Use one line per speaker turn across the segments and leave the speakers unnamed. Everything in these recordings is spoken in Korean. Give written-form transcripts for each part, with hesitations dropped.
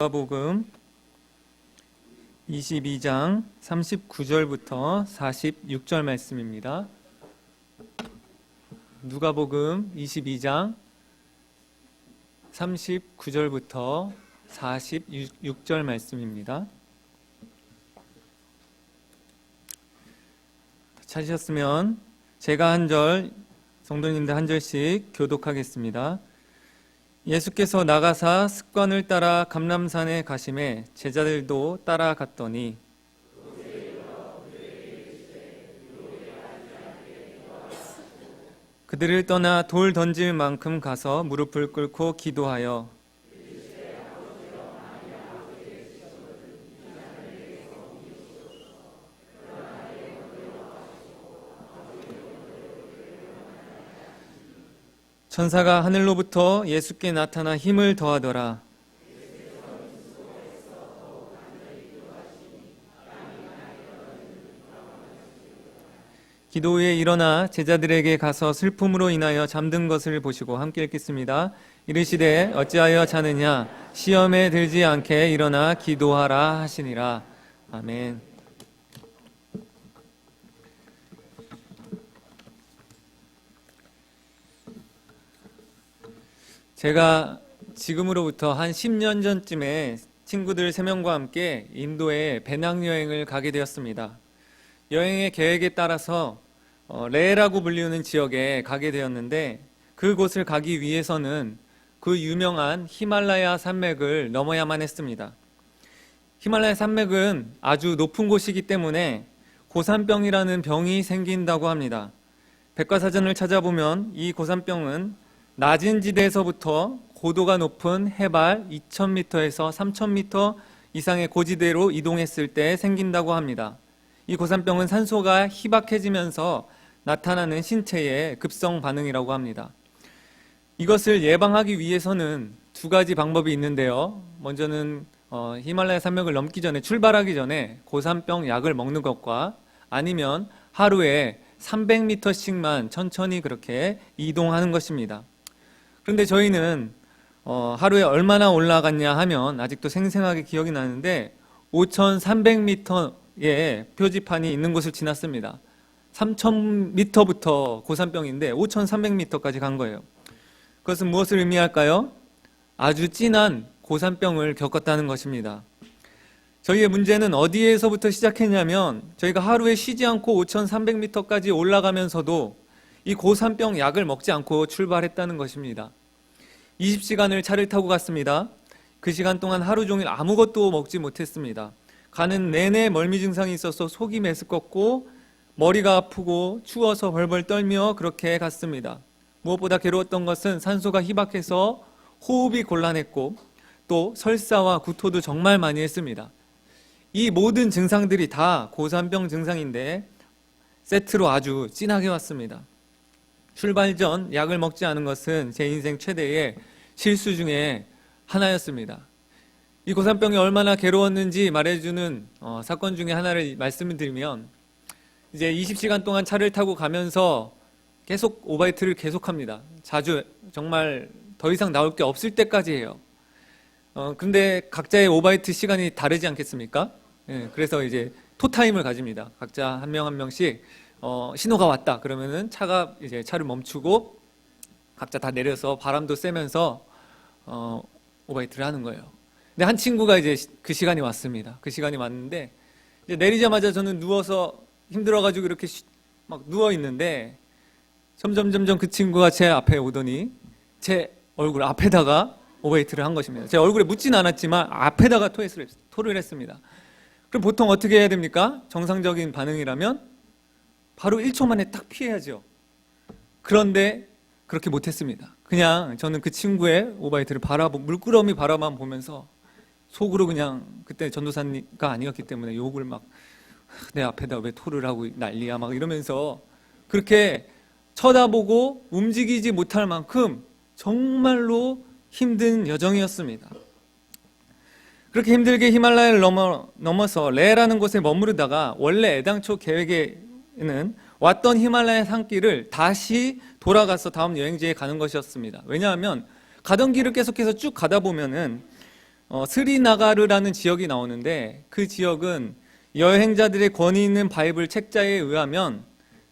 누가복음 22장 39절부터 46절 말씀입니다. 누가복음 22장 39절부터 46절 말씀입니다. 찾으셨으면 제가 한 절, 성도님들 한 절씩 교독하겠습니다. 예수께서 나가사 습관을 따라 감람산에 가심에 제자들도 따라갔더니 그들을 떠나 돌 던질 만큼 가서 무릎을 꿇고 기도하여 천사가 하늘로부터 예수께 나타나 힘을 더하더라. 기도 후에 일어나 제자들에게 가서 슬픔으로 인하여 잠든 것을 보시고 함께 읽겠습니다. 이르시되 어찌하여 자느냐 시험에 들지 않게 일어나 기도하라 하시니라. 아멘. 제가 지금으로부터 한 10년 전쯤에 친구들 3명과 함께 인도에 배낭여행을 가게 되었습니다. 여행의 계획에 따라서 레라고 불리는 지역에 가게 되었는데 그곳을 가기 위해서는 그 유명한 히말라야 산맥을 넘어야만 했습니다. 히말라야 산맥은 아주 높은 곳이기 때문에 고산병이라는 병이 생긴다고 합니다. 백과사전을 찾아보면 이 고산병은 낮은 지대에서부터 고도가 높은 해발 2000m에서 3000m 이상의 고지대로 이동했을 때 생긴다고 합니다. 이 고산병은 산소가 희박해지면서 나타나는 신체의 급성 반응이라고 합니다. 이것을 예방하기 위해서는 2가지 방법이 있는데요. 먼저는 히말라야 산맥을 넘기 전에, 출발하기 전에 고산병 약을 먹는 것과 아니면 하루에 300m씩만 천천히 그렇게 이동하는 것입니다. 그런데 저희는 하루에 얼마나 올라갔냐 하면 아직도 생생하게 기억이 나는데 5,300m의 표지판이 있는 곳을 지났습니다. 3,000m부터 고산병인데 5,300m까지 간 거예요. 그것은 무엇을 의미할까요? 아주 진한 고산병을 겪었다는 것입니다. 저희의 문제는 어디에서부터 시작했냐면 저희가 하루에 쉬지 않고 5,300m까지 올라가면서도 이 고산병 약을 먹지 않고 출발했다는 것입니다. 20시간을 차를 타고 갔습니다. 그 시간 동안 하루 종일 아무것도 먹지 못했습니다. 가는 내내 멀미 증상이 있어서 속이 메스껍고 머리가 아프고 추워서 벌벌 떨며 그렇게 갔습니다. 무엇보다 괴로웠던 것은 산소가 희박해서 호흡이 곤란했고 또 설사와 구토도 정말 많이 했습니다. 이 모든 증상들이 다 고산병 증상인데 세트로 아주 진하게 왔습니다. 출발 전 약을 먹지 않은 것은 제 인생 최대의 실수 중에 하나였습니다. 이 고산병이 얼마나 괴로웠는지 말해주는 사건 중에 하나를 말씀을 드리면 이제 20시간 동안 차를 타고 가면서 계속 오바이트를 계속합니다. 자주 정말 더 이상 나올 게 없을 때까지 해요. 근데 각자의 오바이트 시간이 다르지 않겠습니까? 그래서 이제 토타임을 가집니다. 각자 한 명 한 명씩 신호가 왔다 그러면은 차가 이제 차를 멈추고 각자 다 내려서 바람도 쐬면서 오바이트를 하는 거예요. 근데 한 친구가 이제 그 시간이 왔습니다. 그 시간이 왔는데 이제 내리자마자 저는 누워서 힘들어가지고 이렇게 막 누워 있는데 점점 그 친구가 제 앞에 오더니 제 얼굴 앞에다가 오바이트를 한 것입니다. 제 얼굴에 묻진 않았지만 앞에다가 토를 했습니다. 그럼 보통 어떻게 해야 됩니까? 정상적인 반응이라면 바로 1초 만에 딱 피해야죠. 그런데 그렇게 못했습니다. 그냥 저는 그 친구의 오바이트를 물끄러미 바라만 보면서 속으로 그냥 그때 전도사가 아니었기 때문에 욕을 막 내 앞에다 왜 토를 하고 난리야 막 이러면서 그렇게 쳐다보고 움직이지 못할 만큼 정말로 힘든 여정이었습니다. 그렇게 힘들게 히말라야를 넘어서 레라는 곳에 머무르다가 원래 애당초 계획에는 왔던 히말라야 산길을 다시 돌아가서 다음 여행지에 가는 것이었습니다. 왜냐하면 가던 길을 계속해서 쭉 가다 보면은 스리나가르라는 지역이 나오는데 그 지역은 여행자들의 권위 있는 바이블 책자에 의하면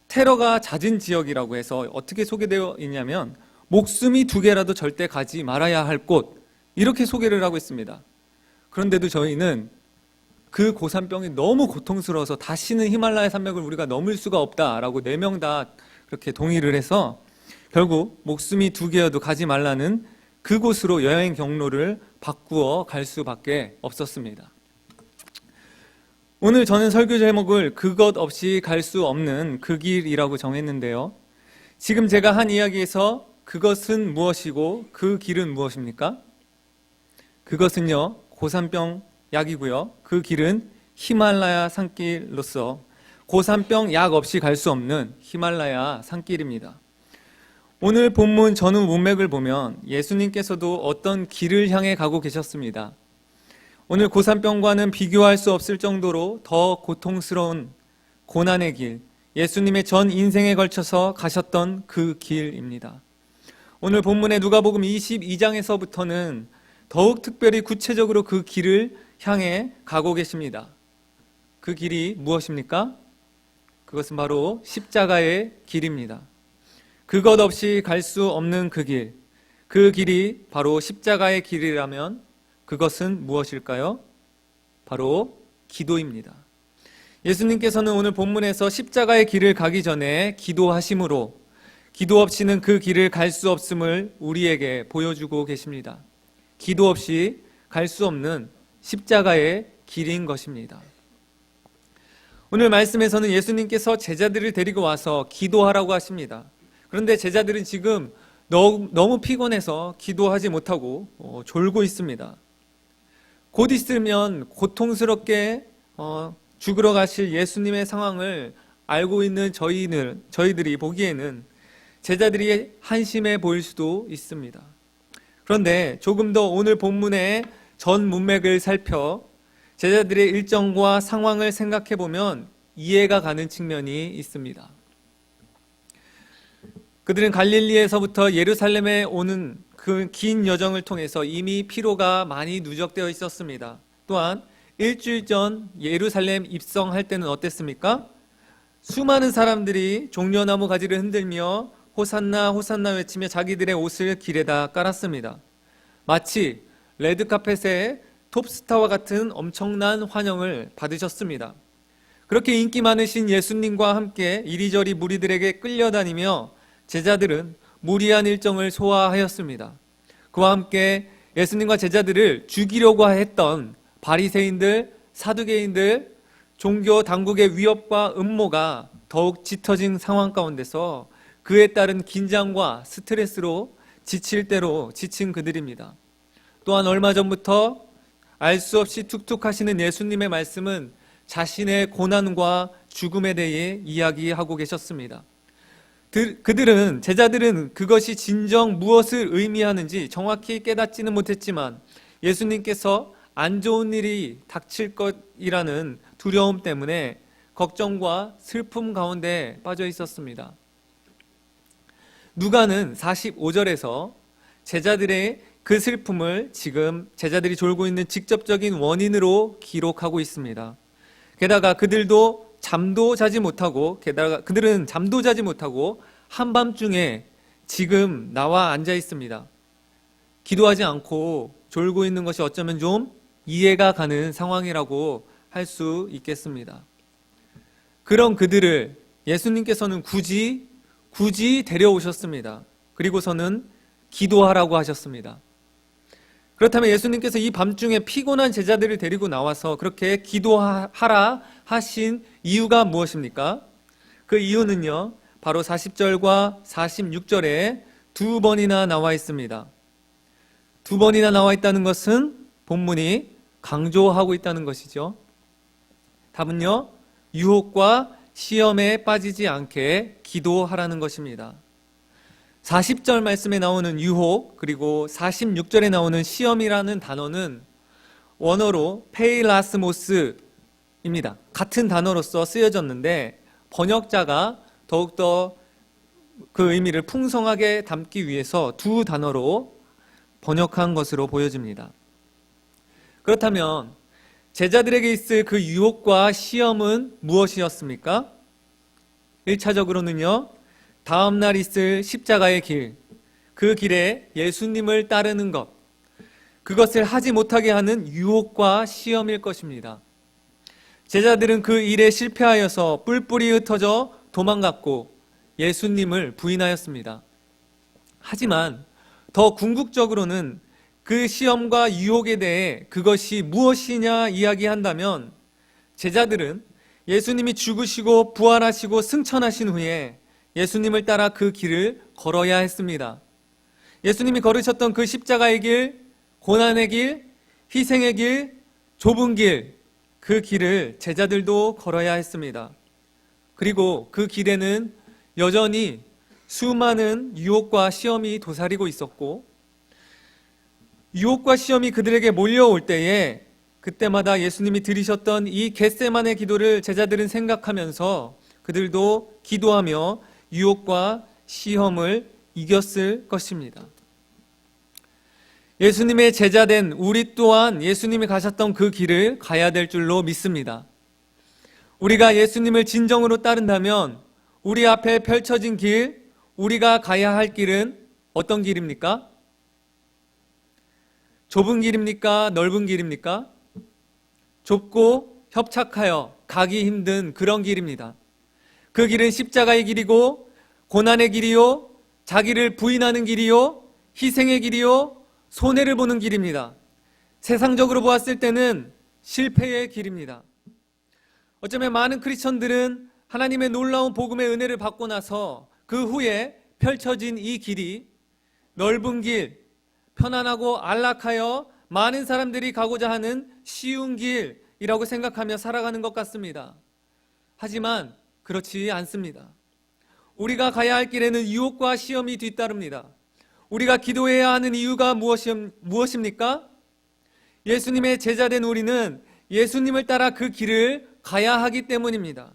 테러가 잦은 지역이라고 해서 어떻게 소개되어 있냐면 목숨이 2개라도 절대 가지 말아야 할 곳, 이렇게 소개를 하고 있습니다. 그런데도 저희는 그 고산병이 너무 고통스러워서 다시는 히말라야 산맥을 우리가 넘을 수가 없다라고 4명 다 그렇게 동의를 해서 결국 목숨이 2개여도 가지 말라는 그곳으로 여행 경로를 바꾸어 갈 수밖에 없었습니다. 오늘 저는 설교 제목을 그것 없이 갈 수 없는 그 길이라고 정했는데요. 지금 제가 한 이야기에서 그것은 무엇이고 그 길은 무엇입니까? 그것은요, 고산병 약이고요. 그 길은 히말라야 산길로서 고산병 약 없이 갈 수 없는 히말라야 산길입니다. 오늘 본문 전후 문맥을 보면 예수님께서도 어떤 길을 향해 가고 계셨습니다. 오늘 고산병과는 비교할 수 없을 정도로 더 고통스러운 고난의 길, 예수님의 전 인생에 걸쳐서 가셨던 그 길입니다. 오늘 본문의 누가복음 22장에서부터는 더욱 특별히 구체적으로 그 길을 향해 가고 계십니다. 그 길이 무엇입니까? 그것은 바로 십자가의 길입니다. 그것 없이 갈 수 없는 그 길, 그 길이 바로 십자가의 길이라면 그것은 무엇일까요? 바로 기도입니다. 예수님께서는 오늘 본문에서 십자가의 길을 가기 전에 기도하심으로 기도 없이는 그 길을 갈 수 없음을 우리에게 보여주고 계십니다. 기도 없이 갈 수 없는 십자가의 길인 것입니다. 오늘 말씀에서는 예수님께서 제자들을 데리고 와서 기도하라고 하십니다. 그런데 제자들은 지금 너무 피곤해서 기도하지 못하고 졸고 있습니다. 곧 있으면 고통스럽게 죽으러 가실 예수님의 상황을 알고 있는 저희들이 보기에는 제자들이 한심해 보일 수도 있습니다. 그런데 조금 더 오늘 본문의 전 문맥을 살펴 제자들의 일정과 상황을 생각해 보면 이해가 가는 측면이 있습니다. 그들은 갈릴리에서부터 예루살렘에 오는 그 긴 여정을 통해서 이미 피로가 많이 누적되어 있었습니다. 또한 일주일 전 예루살렘 입성할 때는 어땠습니까? 수많은 사람들이 종려나무 가지를 흔들며 호산나 호산나 외치며 자기들의 옷을 길에다 깔았습니다. 마치 레드카펫의 톱스타와 같은 엄청난 환영을 받으셨습니다. 그렇게 인기 많으신 예수님과 함께 이리저리 무리들에게 끌려다니며 제자들은 무리한 일정을 소화하였습니다. 그와 함께 예수님과 제자들을 죽이려고 했던 바리새인들, 사두개인들, 종교 당국의 위협과 음모가 더욱 짙어진 상황 가운데서 그에 따른 긴장과 스트레스로 지칠 대로 지친 그들입니다. 또한 얼마 전부터 알 수 없이 툭툭 하시는 예수님의 말씀은 자신의 고난과 죽음에 대해 이야기하고 계셨습니다. 제자들은 그것이 진정 무엇을 의미하는지 정확히 깨닫지는 못했지만 예수님께서 안 좋은 일이 닥칠 것이라는 두려움 때문에 걱정과 슬픔 가운데 빠져 있었습니다. 누가는 45절에서 제자들의 그 슬픔을 지금 제자들이 졸고 있는 직접적인 원인으로 기록하고 있습니다. 게다가 그들은 잠도 자지 못하고 한밤중에 지금 나와 앉아 있습니다. 기도하지 않고 졸고 있는 것이 어쩌면 좀 이해가 가는 상황이라고 할 수 있겠습니다. 그런 그들을 예수님께서는 굳이 데려오셨습니다. 그리고서는 기도하라고 하셨습니다. 그렇다면 예수님께서 이 밤중에 피곤한 제자들을 데리고 나와서 그렇게 기도하라 하신 이유가 무엇입니까? 그 이유는요, 바로 40절과 46절에 2번이나 나와 있습니다. 2번이나 나와 있다는 것은 본문이 강조하고 있다는 것이죠. 답은요, 유혹과 시험에 빠지지 않게 기도하라는 것입니다. 40절 말씀에 나오는 유혹, 그리고 46절에 나오는 시험이라는 단어는 원어로 페일라스모스입니다. 같은 단어로서 쓰여졌는데 번역자가 더욱더 그 의미를 풍성하게 담기 위해서 2 단어로 번역한 것으로 보여집니다. 그렇다면 제자들에게 있을 그 유혹과 시험은 무엇이었습니까? 1차적으로는요, 다음날 있을 십자가의 길, 그 길에 예수님을 따르는 것, 그것을 하지 못하게 하는 유혹과 시험일 것입니다. 제자들은 그 일에 실패하여서 뿔뿔이 흩어져 도망갔고 예수님을 부인하였습니다. 하지만 더 궁극적으로는 그 시험과 유혹에 대해 그것이 무엇이냐 이야기한다면 제자들은 예수님이 죽으시고 부활하시고 승천하신 후에 예수님을 따라 그 길을 걸어야 했습니다. 예수님이 걸으셨던 그 십자가의 길, 고난의 길, 희생의 길, 좁은 길, 그 길을 제자들도 걸어야 했습니다. 그리고 그 길에는 여전히 수많은 유혹과 시험이 도사리고 있었고, 유혹과 시험이 그들에게 몰려올 때에 그때마다 예수님이 드리셨던 이 겟세마네 기도를 제자들은 생각하면서 그들도 기도하며 유혹과 시험을 이겼을 것입니다. 예수님의 제자된 우리 또한 예수님이 가셨던 그 길을 가야 될 줄로 믿습니다. 우리가 예수님을 진정으로 따른다면 우리 앞에 펼쳐진 길, 우리가 가야 할 길은 어떤 길입니까? 좁은 길입니까? 넓은 길입니까? 좁고 협착하여 가기 힘든 그런 길입니다. 그 길은 십자가의 길이고 고난의 길이요, 자기를 부인하는 길이요, 희생의 길이요, 손해를 보는 길입니다. 세상적으로 보았을 때는 실패의 길입니다. 어쩌면 많은 크리스천들은 하나님의 놀라운 복음의 은혜를 받고 나서 그 후에 펼쳐진 이 길이 넓은 길, 편안하고 안락하여 많은 사람들이 가고자 하는 쉬운 길이라고 생각하며 살아가는 것 같습니다. 하지만 그렇지 않습니다. 우리가 가야 할 길에는 유혹과 시험이 뒤따릅니다. 우리가 기도해야 하는 이유가 무엇입니까? 예수님의 제자된 우리는 예수님을 따라 그 길을 가야 하기 때문입니다.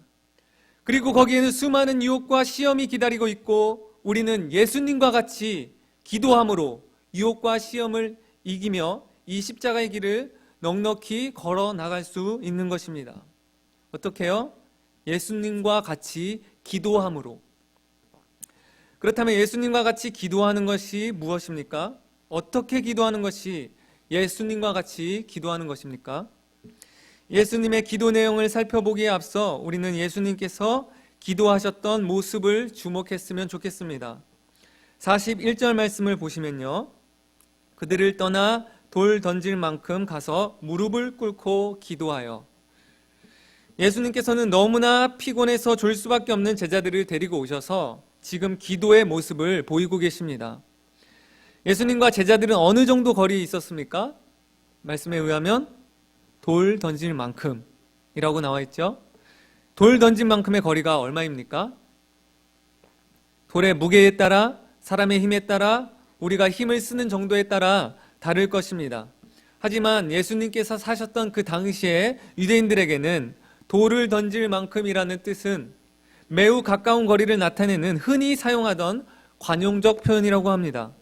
그리고 거기에는 수많은 유혹과 시험이 기다리고 있고 우리는 예수님과 같이 기도함으로 유혹과 시험을 이기며 이 십자가의 길을 넉넉히 걸어 나갈 수 있는 것입니다. 어떻게요? 예수님과 같이 기도함으로. 그렇다면 예수님과 같이 기도하는 것이 무엇입니까? 어떻게 기도하는 것이 예수님과 같이 기도하는 것입니까? 예수님의 기도 내용을 살펴보기에 앞서 우리는 예수님께서 기도하셨던 모습을 주목했으면 좋겠습니다. 41절 말씀을 보시면요, 그들을 떠나 돌 던질 만큼 가서 무릎을 꿇고 기도하여. 예수님께서는 너무나 피곤해서 졸 수밖에 없는 제자들을 데리고 오셔서 지금 기도의 모습을 보이고 계십니다. 예수님과 제자들은 어느 정도 거리에 있었습니까? 말씀에 의하면 돌 던질 만큼이라고 나와 있죠. 돌 던진 만큼의 거리가 얼마입니까? 돌의 무게에 따라, 사람의 힘에 따라, 우리가 힘을 쓰는 정도에 따라 다를 것입니다. 하지만 예수님께서 사셨던 그 당시에 유대인들에게는 돌을 던질 만큼이라는 뜻은 매우 가까운 거리를 나타내는 흔히 사용하던 관용적 표현이라고 합니다.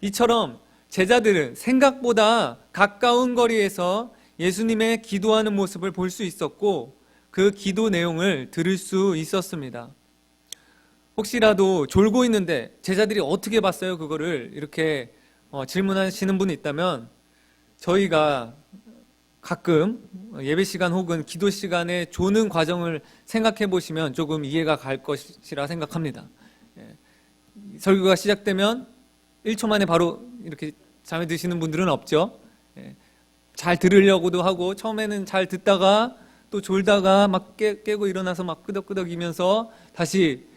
이처럼 제자들은 생각보다 가까운 거리에서 예수님의 기도하는 모습을 볼 수 있었고 그 기도 내용을 들을 수 있었습니다. 혹시라도 졸고 있는데 제자들이 어떻게 봤어요? 그거를 이렇게 질문하시는 분이 있다면 저희가 가끔 예배 시간 혹은 기도 시간에 조는 과정을 생각해 보시면 조금 이해가 갈 것이라 생각합니다. 설교가 시작되면 1초 만에 바로 이렇게 잠에 드시는 분들은 없죠. 잘 들으려고도 하고 처음에는 잘 듣다가 또 졸다가 막 깨고 일어나서 막 끄덕끄덕이면서 다시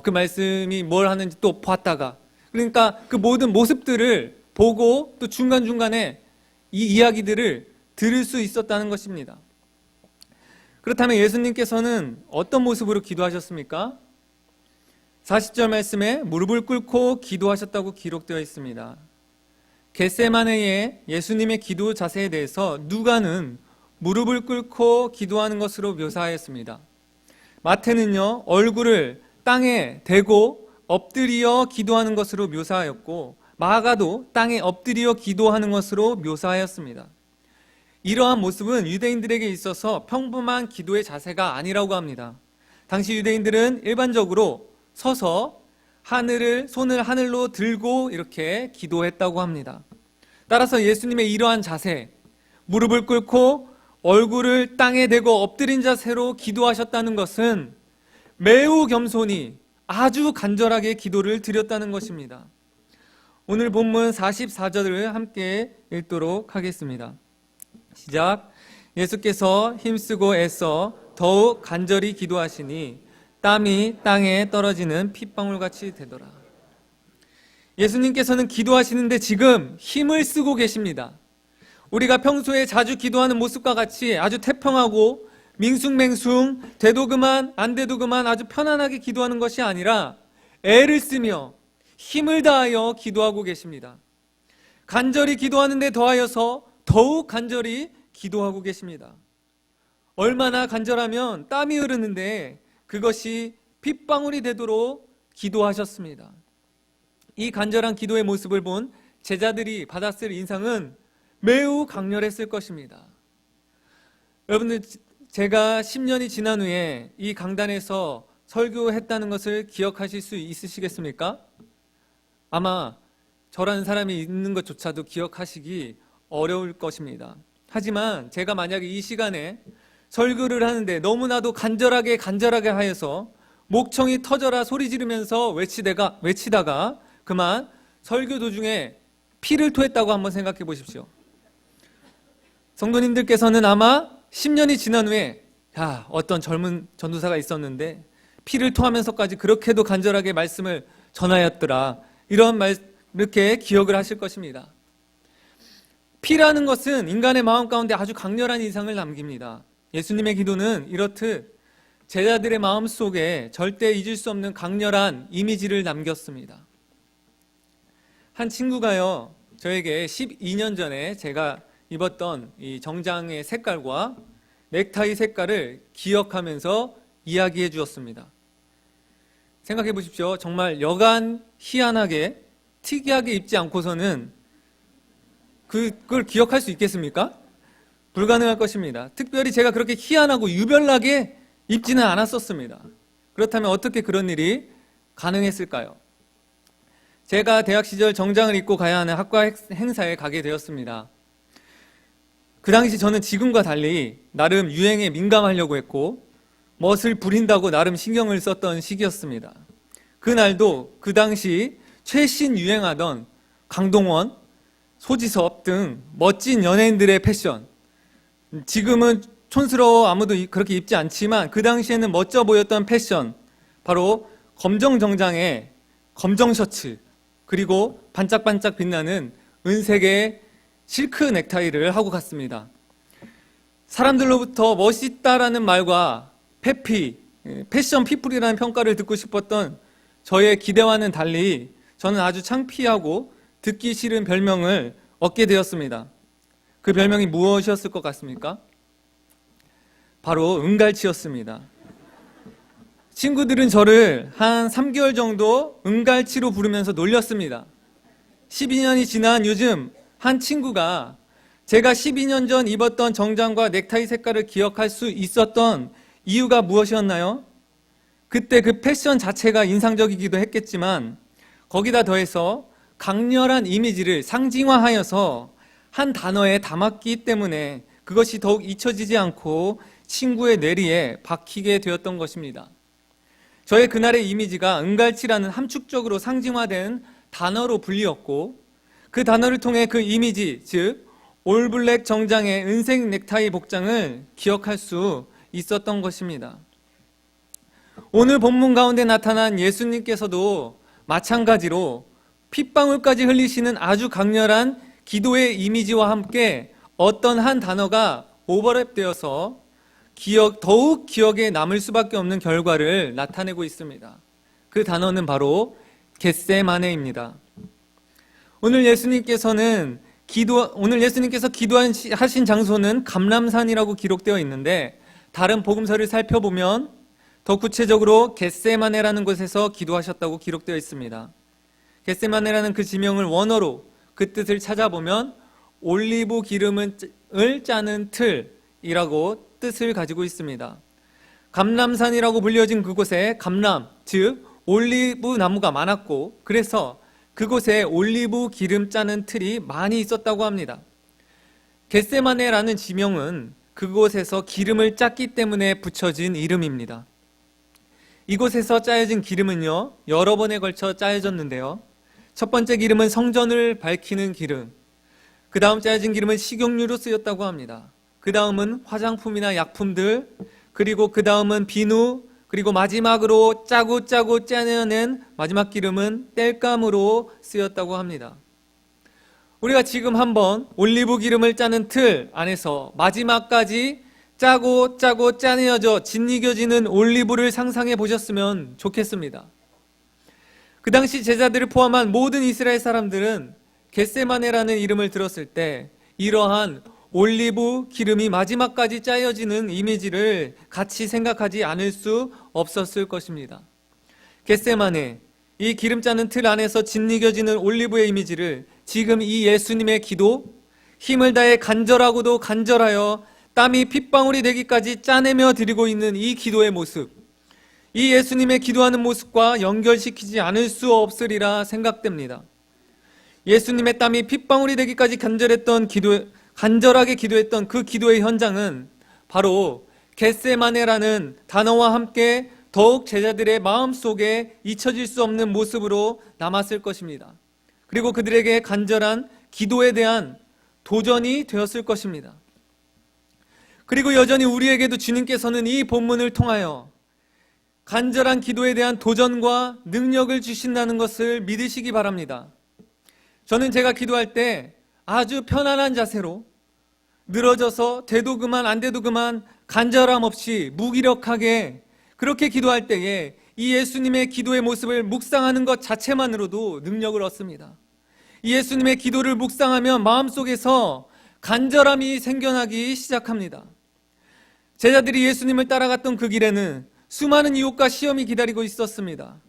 그 말씀이 뭘 하는지 또 봤다가, 그러니까 그 모든 모습들을 보고 또 중간중간에 이 이야기들을 들을 수 있었다는 것입니다. 그렇다면 예수님께서는 어떤 모습으로 기도하셨습니까? 40절 말씀에 무릎을 꿇고 기도하셨다고 기록되어 있습니다. 겟세마네의 예수님의 기도 자세에 대해서 누가는 무릎을 꿇고 기도하는 것으로 묘사하였습니다. 마태는요, 얼굴을 땅에 대고 엎드려 기도하는 것으로 묘사하였고, 마가도 땅에 엎드려 기도하는 것으로 묘사하였습니다. 이러한 모습은 유대인들에게 있어서 평범한 기도의 자세가 아니라고 합니다. 당시 유대인들은 일반적으로 서서 손을 하늘로 들고 이렇게 기도했다고 합니다. 따라서 예수님의 이러한 자세, 무릎을 꿇고 얼굴을 땅에 대고 엎드린 자세로 기도하셨다는 것은 매우 겸손히 아주 간절하게 기도를 드렸다는 것입니다. 오늘 본문 44절을 함께 읽도록 하겠습니다. 시작. 예수께서 힘쓰고 애써 더욱 간절히 기도하시니 땀이 땅에 떨어지는 핏방울같이 되더라. 예수님께서는 기도하시는데 지금 힘을 쓰고 계십니다. 우리가 평소에 자주 기도하는 모습과 같이 아주 태평하고 밍숭맹숭 돼도 그만 안 돼도 그만 아주 편안하게 기도하는 것이 아니라 애를 쓰며 힘을 다하여 기도하고 계십니다. 간절히 기도하는 데 더하여서 더욱 간절히 기도하고 계십니다. 얼마나 간절하면 땀이 흐르는데 그것이 핏방울이 되도록 기도하셨습니다. 이 간절한 기도의 모습을 본 제자들이 받았을 인상은 매우 강렬했을 것입니다. 여러분들, 제가 10년이 지난 후에 이 강단에서 설교했다는 것을 기억하실 수 있으시겠습니까? 아마 저라는 사람이 있는 것조차도 기억하시기 어려울 것입니다. 하지만 제가 만약에 이 시간에 설교를 하는데 너무나도 간절하게 하여서 목청이 터져라 소리 지르면서 외치다가 그만 설교 도중에 피를 토했다고 한번 생각해 보십시오. 성도님들께서는 아마 10년이 지난 후에 어떤 젊은 전도사가 있었는데 피를 토하면서까지 그렇게도 간절하게 말씀을 전하였더라, 이렇게 기억을 하실 것입니다. 피라는 것은 인간의 마음 가운데 아주 강렬한 인상을 남깁니다. 예수님의 기도는 이렇듯 제자들의 마음 속에 절대 잊을 수 없는 강렬한 이미지를 남겼습니다. 한 친구가요, 저에게 12년 전에 제가 입었던 이 정장의 색깔과 넥타이 색깔을 기억하면서 이야기해 주었습니다. 생각해 보십시오. 정말 여간 희한하게 특이하게 입지 않고서는 그걸 기억할 수 있겠습니까? 불가능할 것입니다. 특별히 제가 그렇게 희한하고 유별나게 입지는 않았었습니다. 그렇다면 어떻게 그런 일이 가능했을까요? 제가 대학 시절 정장을 입고 가야 하는 학과 행사에 가게 되었습니다. 그 당시 저는 지금과 달리 나름 유행에 민감하려고 했고 멋을 부린다고 나름 신경을 썼던 시기였습니다. 그날도 그 당시 최신 유행하던 강동원, 소지섭 등 멋진 연예인들의 패션, 지금은 촌스러워 아무도 그렇게 입지 않지만 그 당시에는 멋져 보였던 패션, 바로 검정 정장에 검정 셔츠, 그리고 반짝반짝 빛나는 은색의 실크 넥타이를 하고 갔습니다. 사람들로부터 멋있다라는 말과 패션 피플이라는 평가를 듣고 싶었던 저의 기대와는 달리 저는 아주 창피하고 듣기 싫은 별명을 얻게 되었습니다. 그 별명이 무엇이었을 것 같습니까? 바로 은갈치였습니다. 친구들은 저를 한 3개월 정도 은갈치로 부르면서 놀렸습니다. 12년이 지난 요즘 한 친구가 제가 12년 전 입었던 정장과 넥타이 색깔을 기억할 수 있었던 이유가 무엇이었나요? 그때 그 패션 자체가 인상적이기도 했겠지만 거기다 더해서 강렬한 이미지를 상징화하여서 한 단어에 담았기 때문에 그것이 더욱 잊혀지지 않고 친구의 뇌리에 박히게 되었던 것입니다. 저의 그날의 이미지가 은갈치라는 함축적으로 상징화된 단어로 불리었고 그 단어를 통해 그 이미지, 즉 올블랙 정장의 은색 넥타이 복장을 기억할 수 있었던 것입니다. 오늘 본문 가운데 나타난 예수님께서도 마찬가지로 핏방울까지 흘리시는 아주 강렬한 기도의 이미지와 함께 어떤 한 단어가 오버랩되어서 더욱 기억에 남을 수밖에 없는 결과를 나타내고 있습니다. 그 단어는 바로 겟세마네입니다. 오늘 예수님께서 기도하신 장소는 감람산이라고 기록되어 있는데 다른 복음서를 살펴보면 더 구체적으로 겟세마네라는 곳에서 기도하셨다고 기록되어 있습니다. 겟세마네라는 그 지명을 원어로 그 뜻을 찾아보면 올리브 기름을 짜는 틀이라고 뜻을 가지고 있습니다. 감람산이라고 불려진 그곳에 감람, 즉 올리브 나무가 많았고, 그래서 그곳에 올리브 기름 짜는 틀이 많이 있었다고 합니다. 겟세마네라는 지명은 그곳에서 기름을 짰기 때문에 붙여진 이름입니다. 이곳에서 짜여진 기름은요, 여러 번에 걸쳐 짜여졌는데요. 첫 번째 기름은 성전을 밝히는 기름, 그 다음 짜여진 기름은 식용유로 쓰였다고 합니다. 그 다음은 화장품이나 약품들, 그리고 그 다음은 비누, 그리고 마지막으로 짜고 짜내어낸 마지막 기름은 땔감으로 쓰였다고 합니다. 우리가 지금 한번 올리브 기름을 짜는 틀 안에서 마지막까지 짜고 짜내어져 짓이겨지는 올리브를 상상해 보셨으면 좋겠습니다. 그 당시 제자들을 포함한 모든 이스라엘 사람들은 겟세마네라는 이름을 들었을 때 이러한 올리브 기름이 마지막까지 짜여지는 이미지를 같이 생각하지 않을 수 없었을 것입니다. 겟세마네, 이 기름 짜는 틀 안에서 짓이겨지는 올리브의 이미지를 지금 이 예수님의 기도, 힘을 다해 간절하고도 간절하여 땀이 핏방울이 되기까지 짜내며 드리고 있는 이 기도의 모습, 이 예수님의 기도하는 모습과 연결시키지 않을 수 없으리라 생각됩니다. 예수님의 땀이 핏방울이 되기까지 간절하게 기도했던 그 기도의 현장은 바로 겟세마네라는 단어와 함께 더욱 제자들의 마음속에 잊혀질 수 없는 모습으로 남았을 것입니다. 그리고 그들에게 간절한 기도에 대한 도전이 되었을 것입니다. 그리고 여전히 우리에게도 주님께서는 이 본문을 통하여 간절한 기도에 대한 도전과 능력을 주신다는 것을 믿으시기 바랍니다. 저는 제가 기도할 때 아주 편안한 자세로 늘어져서 돼도 그만 안 돼도 그만 간절함 없이 무기력하게 그렇게 기도할 때에 이 예수님의 기도의 모습을 묵상하는 것 자체만으로도 능력을 얻습니다. 이 예수님의 기도를 묵상하면 마음속에서 간절함이 생겨나기 시작합니다. 제자들이 예수님을 따라갔던 그 길에는 수많은 유혹과 시험이 기다리고 있었습니다.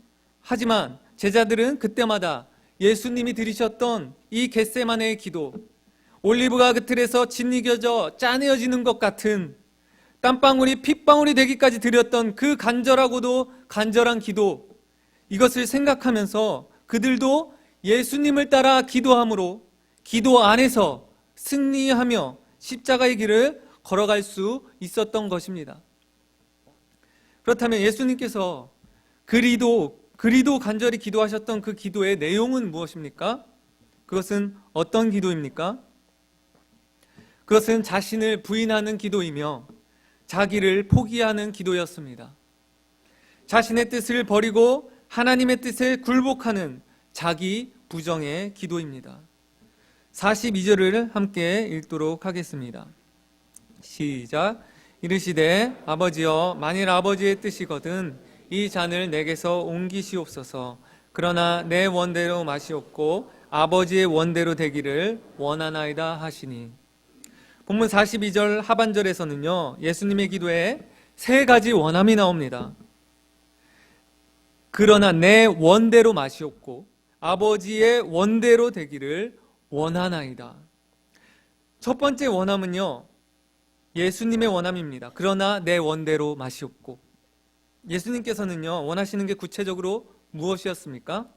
하지만 제자들은 그때마다 예수님이 들이셨던 이 겟세마네의 기도, 올리브가 그 틀에서 짓이겨져 짜내어지는 것 같은 땀방울이 핏방울이 되기까지 드렸던 그 간절하고도 간절한 기도, 이것을 생각하면서 그들도 예수님을 따라 기도함으로 기도 안에서 승리하며 십자가의 길을 걸어갈 수 있었던 것입니다. 그렇다면 예수님께서 그리도 간절히 기도하셨던 그 기도의 내용은 무엇입니까? 그것은 어떤 기도입니까? 그것은 자신을 부인하는 기도이며 자기를 포기하는 기도였습니다. 자신의 뜻을 버리고 하나님의 뜻에 굴복하는 자기 부정의 기도입니다. 42절을 함께 읽도록 하겠습니다. 시작. 이르시되 아버지여, 만일 아버지의 뜻이거든 이 잔을 내게서 옮기시옵소서. 그러나 내 원대로 마시옵고 아버지의 원대로 되기를 원하나이다 하시니. 본문 42절 하반절에서는요, 예수님의 기도에 세 가지 원함이 나옵니다. 그러나 내 원대로 마시옵고 아버지의 원대로 되기를 원하나이다. 첫 번째 원함은요, 예수님의 원함입니다. 그러나 내 원대로 마시옵고. 예수님께서는요, 원하시는 게 구체적으로 무엇이었습니까?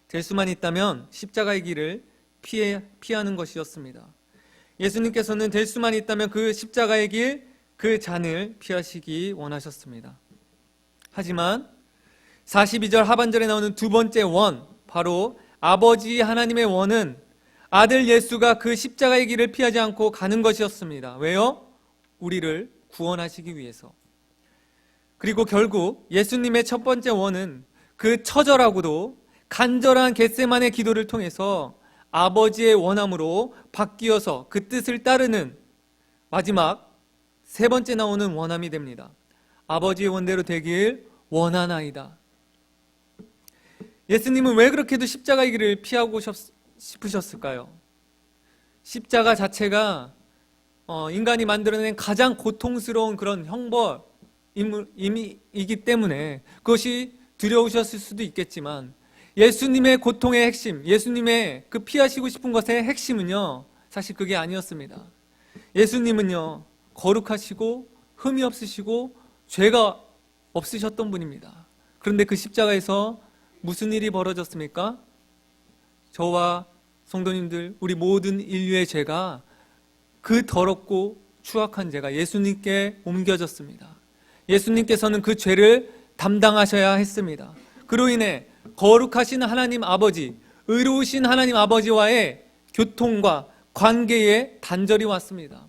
될 수만 있다면 십자가의 길을 피하는 것이었습니다. 예수님께서는 될 수만 있다면 그 십자가의 길, 그 잔을 피하시기 원하셨습니다. 하지만 42절 하반절에 나오는 두 번째 원, 바로 아버지 하나님의 원은 아들 예수가 그 십자가의 길을 피하지 않고 가는 것이었습니다. 왜요? 우리를 구원하시기 위해서. 그리고 결국 예수님의 첫 번째 원은 그 처절하고도 간절한 겟세마네 기도를 통해서 아버지의 원함으로 바뀌어서 그 뜻을 따르는 마지막 세 번째 나오는 원함이 됩니다. 아버지의 원대로 되길 원하나이다. 예수님은 왜 그렇게도 십자가의 길을 피하고 싶으셨을까요? 십자가 자체가 인간이 만들어낸 가장 고통스러운 그런 형벌이기 때문에 그것이 두려우셨을 수도 있겠지만, 예수님의 고통의 핵심, 예수님의 그 피하시고 싶은 것의 핵심은요, 사실 그게 아니었습니다. 예수님은요, 거룩하시고 흠이 없으시고 죄가 없으셨던 분입니다. 그런데 그 십자가에서 무슨 일이 벌어졌습니까? 저와 성도님들, 우리 모든 인류의 죄가, 그 더럽고 추악한 죄가 예수님께 옮겨졌습니다. 예수님께서는 그 죄를 담당하셔야 했습니다. 그로 인해 거룩하신 하나님 아버지, 의로우신 하나님 아버지와의 교통과 관계에 단절이 왔습니다.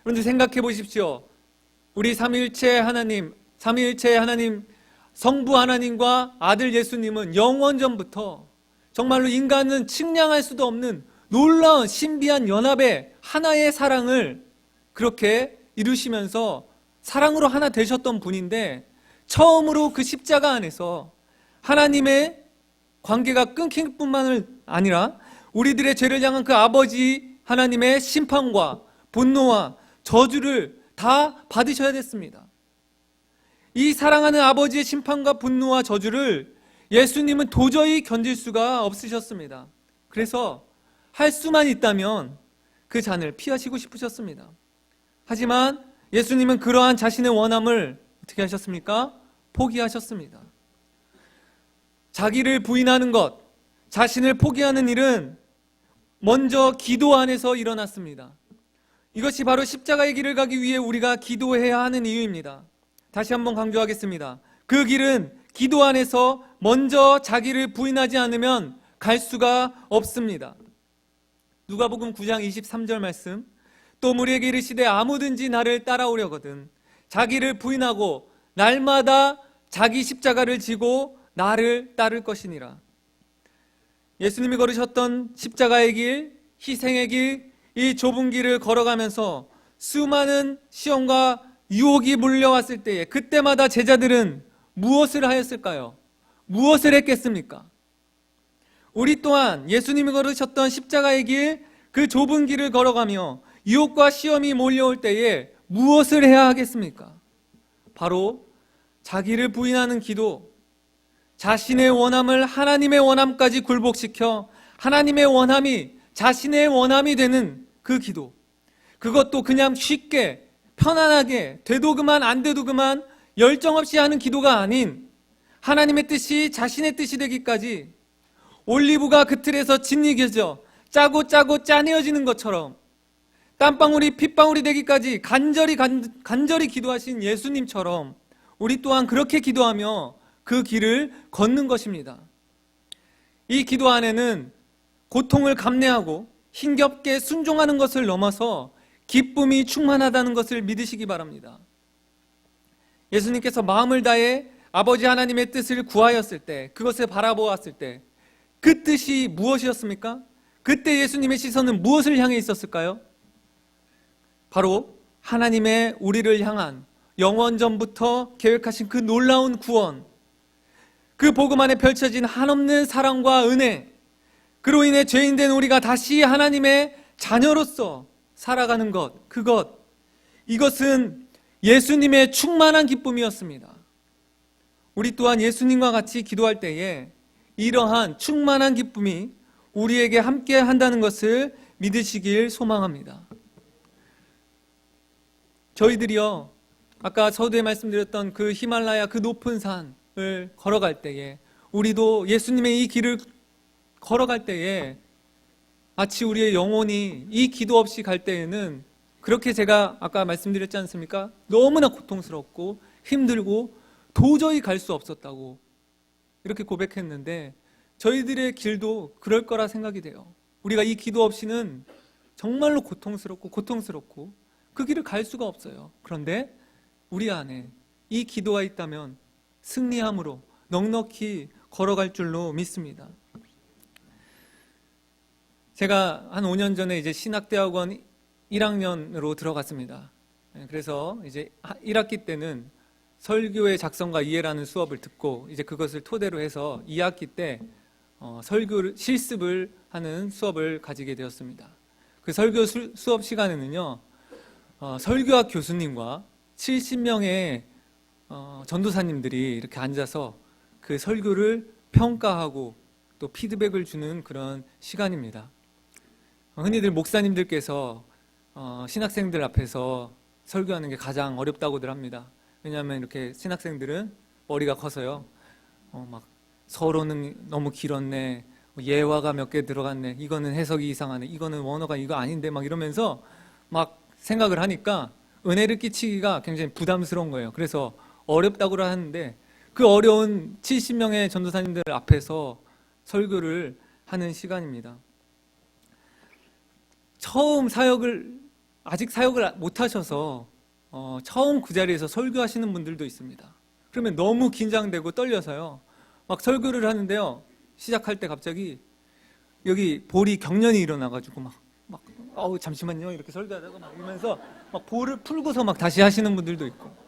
그런데 생각해 보십시오. 우리 삼위일체 하나님, 성부 하나님과 아들 예수님은 영원전부터 정말로 인간은 측량할 수도 없는 놀라운 신비한 연합의 하나의 사랑을 그렇게 이루시면서 사랑으로 하나 되셨던 분인데, 처음으로 그 십자가 안에서 하나님의 관계가 끊길 뿐만 아니라 우리들의 죄를 향한 그 아버지 하나님의 심판과 분노와 저주를 다 받으셔야 됐습니다. 이 사랑하는 아버지의 심판과 분노와 저주를 예수님은 도저히 견딜 수가 없으셨습니다. 그래서 할 수만 있다면 그 잔을 피하시고 싶으셨습니다. 하지만 예수님은 그러한 자신의 원함을 어떻게 하셨습니까? 포기하셨습니다. 자기를 부인하는 것, 자신을 포기하는 일은 먼저 기도 안에서 일어났습니다. 이것이 바로 십자가의 길을 가기 위해 우리가 기도해야 하는 이유입니다. 다시 한번 강조하겠습니다. 그 길은 기도 안에서 먼저 자기를 부인하지 않으면 갈 수가 없습니다. 누가복음 9장 23절 말씀, 또 우리에게 이르시되 아무든지 나를 따라오려거든 자기를 부인하고 날마다 자기 십자가를 지고 나를 따를 것이니라. 예수님이 걸으셨던 십자가의 길, 희생의 길, 이 좁은 길을 걸어가면서 수많은 시험과 유혹이 몰려왔을 때에 그때마다 제자들은 무엇을 하였을까요? 무엇을 했겠습니까? 우리 또한 예수님이 걸으셨던 십자가의 길, 그 좁은 길을 걸어가며 유혹과 시험이 몰려올 때에 무엇을 해야 하겠습니까? 바로 자기를 부인하는 기도, 자신의 원함을 하나님의 원함까지 굴복시켜 하나님의 원함이 자신의 원함이 되는 그 기도, 그것도 그냥 쉽게 편안하게 돼도 그만 안 돼도 그만 열정 없이 하는 기도가 아닌 하나님의 뜻이 자신의 뜻이 되기까지 올리브가 그 틀에서 짓이겨져 짜고 짜내어지는 것처럼 땀방울이 핏방울이 되기까지 간절히 기도하신 예수님처럼 우리 또한 그렇게 기도하며 그 길을 걷는 것입니다. 이 기도 안에는 고통을 감내하고 힘겹게 순종하는 것을 넘어서 기쁨이 충만하다는 것을 믿으시기 바랍니다. 예수님께서 마음을 다해 아버지 하나님의 뜻을 구하였을 때, 그것을 바라보았을 때 그 뜻이 무엇이었습니까? 그때 예수님의 시선은 무엇을 향해 있었을까요? 바로 하나님의 우리를 향한 영원전부터 계획하신 그 놀라운 구원, 그 복음 안에 펼쳐진 한없는 사랑과 은혜, 그로 인해 죄인된 우리가 다시 하나님의 자녀로서 살아가는 것, 이것은 예수님의 충만한 기쁨이었습니다. 우리 또한 예수님과 같이 기도할 때에 이러한 충만한 기쁨이 우리에게 함께 한다는 것을 믿으시길 소망합니다. 저희들이요, 아까 서두에 말씀드렸던 그 히말라야 그 높은 산을 걸어갈 때에, 우리도 예수님의 이 길을 걸어갈 때에 마치 우리의 영혼이 이 기도 없이 갈 때에는 그렇게 제가 아까 말씀드렸지 않습니까? 너무나 고통스럽고 힘들고 도저히 갈 수 없었다고 이렇게 고백했는데, 저희들의 길도 그럴 거라 생각이 돼요. 우리가 이 기도 없이는 정말로 고통스럽고 그 길을 갈 수가 없어요. 그런데 우리 안에 이 기도가 있다면 승리함으로 넉넉히 걸어갈 줄로 믿습니다. 제가 한 5년 전에 이제 신학대학원 1학년으로 들어갔습니다. 그래서 이제 1학기 때는 설교의 작성과 이해라는 수업을 듣고 이제 그것을 토대로 해서 2학기 때 설교 실습을 하는 수업을 가지게 되었습니다. 그 설교 수업 시간에는요, 설교학 교수님과 70명의 전도사님들이 이렇게 앉아서 그 설교를 평가하고 또 피드백을 주는 그런 시간입니다. 흔히들 목사님들께서 신학생들 앞에서 설교하는 게 가장 어렵다고들 합니다. 왜냐하면 이렇게 신학생들은 머리가 커서요, 막 서론은 너무 길었네, 예화가 몇 개 들어갔네, 이거는 해석이 이상하네, 이거는 원어가 이거 아닌데, 막 이러면서 막 생각을 하니까 은혜를 끼치기가 굉장히 부담스러운 거예요. 그래서 어렵다고 하는데, 그 어려운 70명의 전도사님들 앞에서 설교를 하는 시간입니다. 처음 아직 사역을 못 하셔서 처음 그 자리에서 설교하시는 분들도 있습니다. 그러면 너무 긴장되고 떨려서요, 막 설교를 하는데요, 시작할 때 갑자기 여기 볼이 경련이 일어나가지고 잠시만요 이렇게 설교하다가 막 이러면서 막 볼을 풀고서 막 다시 하시는 분들도 있고,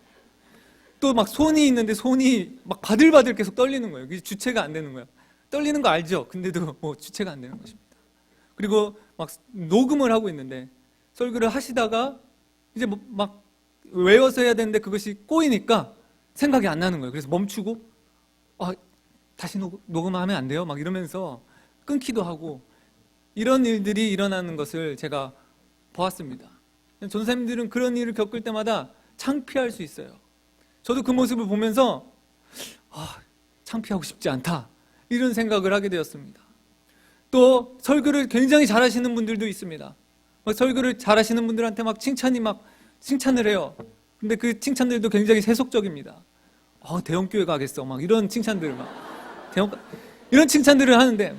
또 막 손이 있는데 손이 막 바들바들 계속 떨리는 거예요. 그게 주체가 안 되는 거예요. 떨리는 거 알죠? 근데도 뭐 주체가 안 되는 것입니다. 그리고 막 녹음을 하고 있는데 설교를 하시다가 이제 막 외워서 해야 되는데 그것이 꼬이니까 생각이 안 나는 거예요. 그래서 멈추고 다시 녹음하면 안 돼요? 막 이러면서 끊기도 하고, 이런 일들이 일어나는 것을 제가 보았습니다. 전도사님들은 그런 일을 겪을 때마다 창피할 수 있어요. 저도 그 모습을 보면서 창피하고 싶지 않다, 이런 생각을 하게 되었습니다. 또 설교를 굉장히 잘하시는 분들도 있습니다. 설교를 잘하시는 분들한테 막 칭찬을 해요. 근데 그 칭찬들도 굉장히 세속적입니다. 대형교회 가겠어, 막 이런 칭찬들을 이런 칭찬들을 하는데,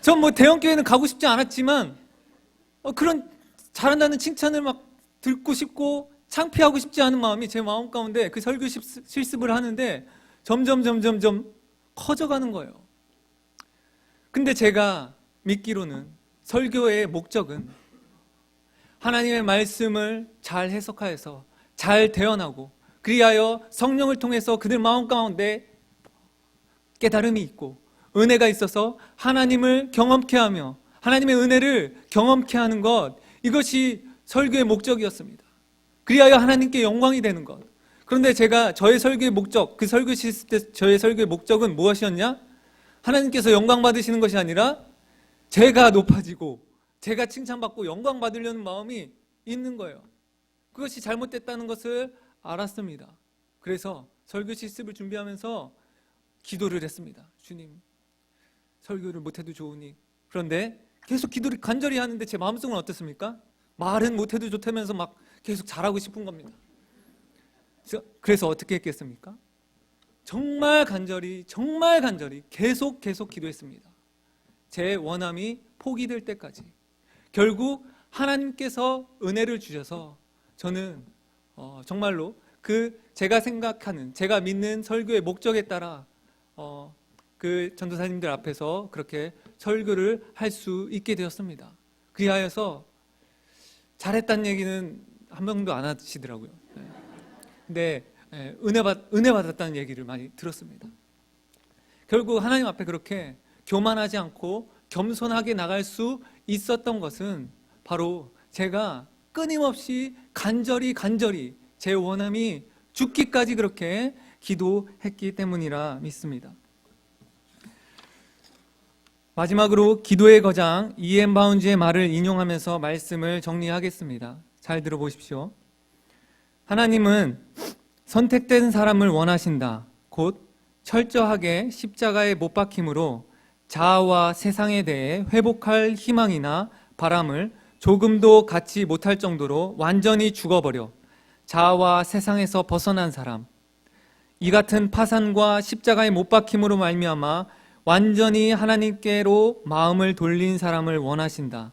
전 뭐 대형교회는 가고 싶지 않았지만 그런 잘한다는 칭찬을 막 듣고 싶고 창피하고 싶지 않은 마음이 제 마음 가운데 그 설교 실습을 하는데 점점 커져가는 거예요. 근데 제가 믿기로는 설교의 목적은 하나님의 말씀을 잘 해석하여서 잘 대언하고, 그리하여 성령을 통해서 그들 마음 가운데 깨달음이 있고 은혜가 있어서 하나님을 경험케 하며 하나님의 은혜를 경험케 하는 것, 이것이 설교의 목적이었습니다. 그리하여 하나님께 영광이 되는 것. 그런데 저의 설교의 목적, 그 설교 실습 때 저의 설교의 목적은 무엇이었냐? 하나님께서 영광 받으시는 것이 아니라 제가 높아지고 제가 칭찬받고 영광 받으려는 마음이 있는 거예요. 그것이 잘못됐다는 것을 알았습니다. 그래서 설교 실습을 준비하면서 기도를 했습니다. 주님, 설교를 못해도 좋으니. 그런데 계속 기도를 간절히 하는데 제 마음속은 어떻습니까? 말은 못해도 좋다면서 막 계속 잘하고 싶은 겁니다. 그래서 어떻게 했겠습니까? 정말 간절히 계속 기도했습니다. 제 원함이 포기될 때까지. 결국 하나님께서 은혜를 주셔서 저는 정말로 제가 생각하는, 제가 믿는 설교의 목적에 따라 그 전도사님들 앞에서 그렇게 설교를 할 수 있게 되었습니다. 그리하여서 잘했다는 얘기는 한 명도 안 하시더라고요. 근데 은혜 받았다는 얘기를 많이 들었습니다. 결국 하나님 앞에 그렇게 교만하지 않고 겸손하게 나갈 수 있었던 것은 바로 제가 끊임없이 간절히 제 원함이 죽기까지 그렇게 기도했기 때문이라 믿습니다. 마지막으로 기도의 거장 E.M. 바운즈의 말을 인용하면서 말씀을 정리하겠습니다. 잘 들어보십시오. 하나님은 선택된 사람을 원하신다. 곧 철저하게 십자가에 못 박힘으로 자아와 세상에 대해 회복할 희망이나 바람을 조금도 갖지 못할 정도로 완전히 죽어버려 자아와 세상에서 벗어난 사람, 이 같은 파산과 십자가에 못 박힘으로 말미암아 완전히 하나님께로 마음을 돌린 사람을 원하신다.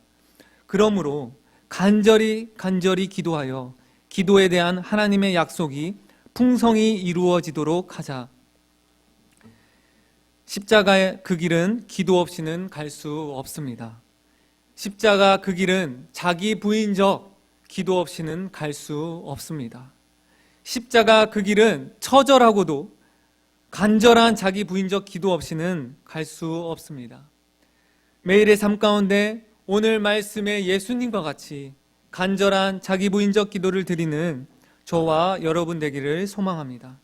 그러므로 간절히 기도하여 기도에 대한 하나님의 약속이 풍성히 이루어지도록 하자. 십자가의 그 길은 기도 없이는 갈 수 없습니다. 십자가 그 길은 자기 부인적 기도 없이는 갈 수 없습니다. 십자가 그 길은 처절하고도 간절한 자기 부인적 기도 없이는 갈 수 없습니다. 매일의 삶 가운데 오늘 말씀의 예수님과 같이 간절한 자기 부인적 기도를 드리는 저와 여러분 되기를 소망합니다.